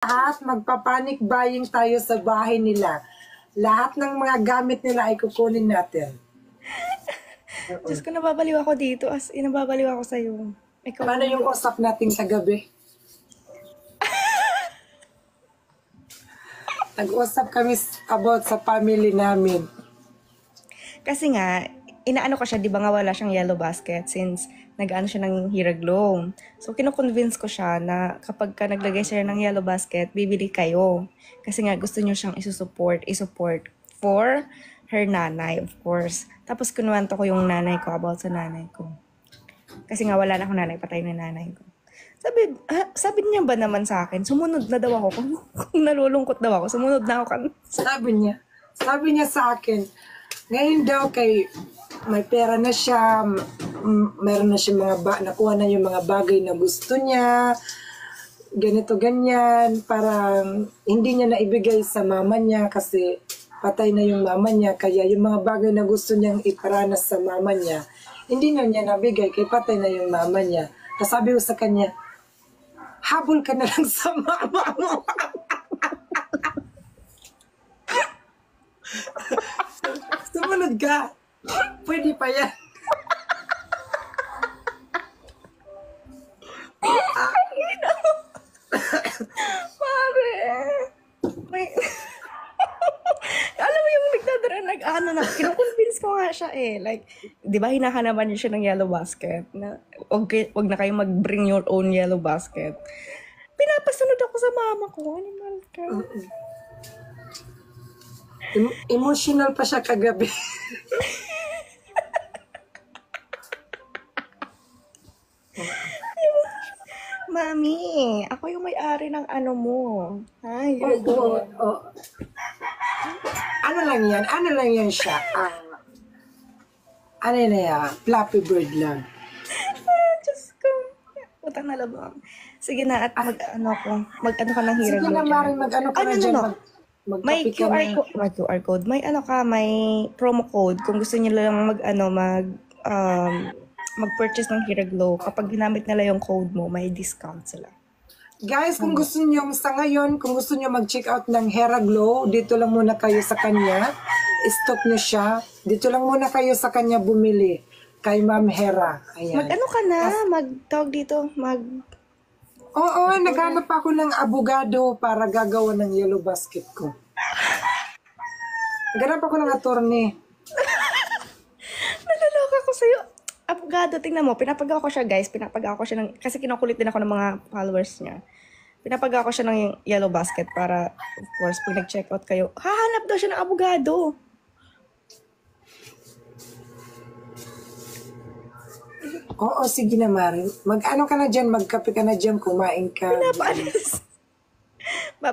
Lahat magpapanik buying tayo sa bahay nila. Lahat ng mga gamit nila ay kukunin natin. Diyos ko, nababaliw ako dito. As in, nababaliw ako sa'yo. Ikaw, Paano yung usap natin kagabi? Nag-usap kami about sa family namin. kasi nga, inaano ko siya, di ba nga wala siyang yellow basket since nag-ano siya ng Hiraglow. So, kino-convince ko siya na kapag ka naglagay siya ng yellow basket, bibili kayo. Kasi nga, gusto niyo siyang isupport for her nanay, of course. Tapos, kinuwento ko yung nanay ko about sa nanay ko. Kasi nga, wala na akong nanay, patay na yung nanay ko. Sabi niya ba naman sa akin, sumunod na daw ako. Kung nalulungkot daw ako, sumunod na ako. Sabi niya sa akin, ngayon daw kay may pera na siya, meron na siya nakuha na yung mga bagay na gusto niya, ganito ganyan, parang hindi niya naibigay sa mama niya kasi patay na yung mama niya, kaya yung mga bagay na gusto niyang iparanas sa mama niya, hindi na niya nabigay kay patay na yung mama niya. Tapos sabi ko sa kanya, habol ka na lang sa mama mo. Sumunod ka. Pwede pa yan. Pare! May... Alam mo yung nagdadara, kinukonvince ko nga siya eh. Like, di ba hinahanapan niya siya ng yellow basket? Na, wag na kayo mag-bring your own yellow basket. Pinapasunod ako sa mama ko. Animal ka. Emotional pa siya kagabi. Mami, ako yung may-ari ng ano mo. Ay, Oo. Ano lang yan? Ano lang yan siya? Ano na yan? Flappy Bird lang. Diyos ko. Utang na labang. Sige na, at mag-ano ka ng Sige Hiraglow na, dyan. Maring, mag-ano ka na dyan. May Magkapi ka na. QR code. May ano ka, may promo code. Kung gusto niyo lang mag-purchase ng Hiraglow, kapag ginamit nila yung code mo, may discount sila. Guys, kung gusto nyo sa ngayon, kung gusto nyo mag-check out ng Hiraglow, dito lang muna kayo sa kanya. Stock nyo siya. Dito lang muna kayo sa kanya bumili. Kay Ma'am Hera. Ayan. Mag-ano ka na? Mag-tawag dito? Oo, naghanap ako ng abogado para gagawa ng yellow basket ko. Naghanap ako ng attorney. Nalaloka ko sa'yo. Abogado, tingnan mo. Pinapagawa ko siya, guys. Kasi kinukulit din ako ng mga followers niya. Pinapagawa ko siya ng yellow basket para, of course, pag nag-check out kayo, hahanap daw siya ng abogado. Oo, sige na, Mari. Mag-ano ka na dyan, magkape ka na dyan, kumain ka. Pinapaalis. Bye-bye.